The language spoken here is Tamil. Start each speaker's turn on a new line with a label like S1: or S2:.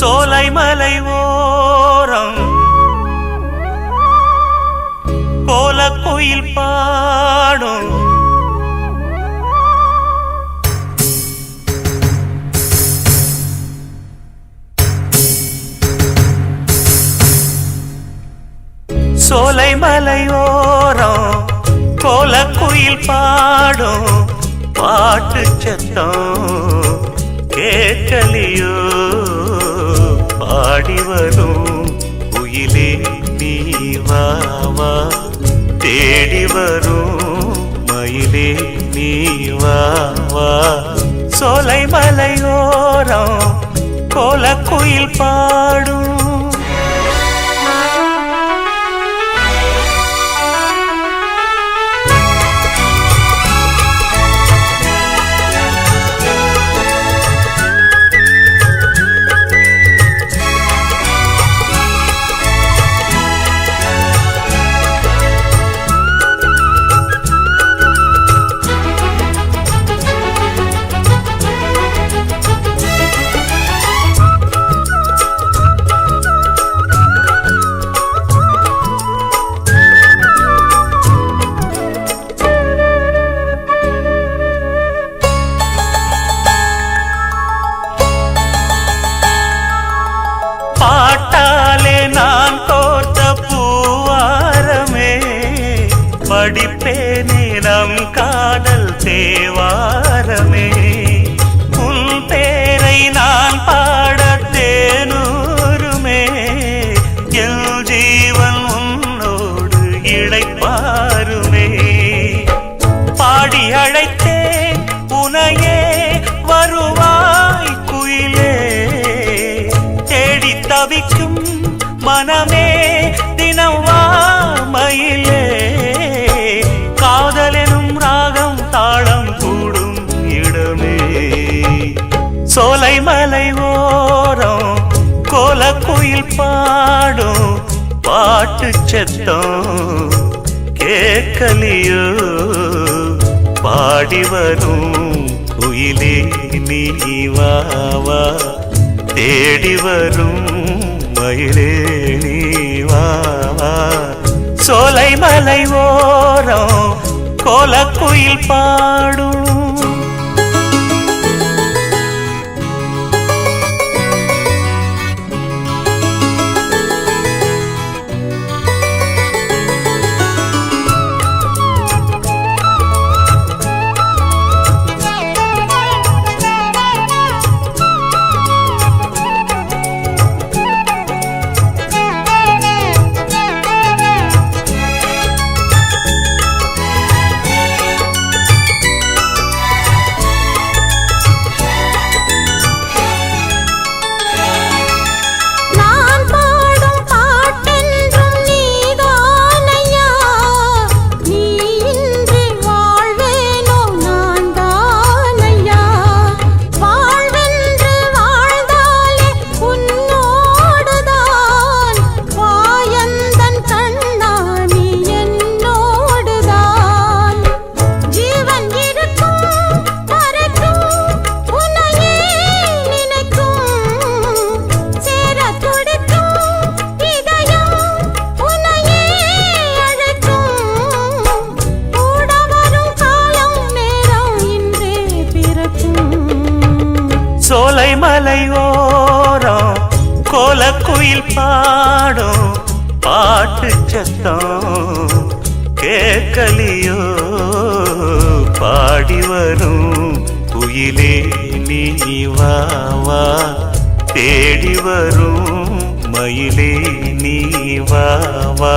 S1: சோலை மலை ஓரம் கோலக்குயில் பாடும் சோலை மலை ஓரம் கோலக்குயில் பாடும் பாட்டு சத்தம் கேட்கலியோ பாடி வரும் குயிலே நீ வா வா தேடி வரும் மயிலே நீ வா வா சோலை மலை ஓரம் கோலக்குயில் பாடும் படிப்பேனே நம் காதல் தேவாரமே உன் பேரை நான் பாட தேனூருமே என் ஜீவன் உன்னோடு இளைப்பாருமே பாடி அழைத்தேன் உனையே வருவாய் குயிலே தேடி தவிக்கும் மனமே தினம் வா மயிலே காதலெனும் ராகம் தாளம் கூடும் இடமே சோலை மலை ஓரம் கோலக்குயில் பாடும் பாட்டு சத்தம் கேட்கலியோ பாடி வரும் குயிலே நீ வா வா தேடி வரும் மயிலே நீ வா வா சோலை மலை ஓரம் கோலக்குயில் பாடும் சோலை மலை ஓரம் கோலக்குயில் பாடும் பாட்டு சத்தம் கேட்கலியோ பாடி வரும் குயிலே நீ வா வா தேடி வரும் மயிலே நீ வா வா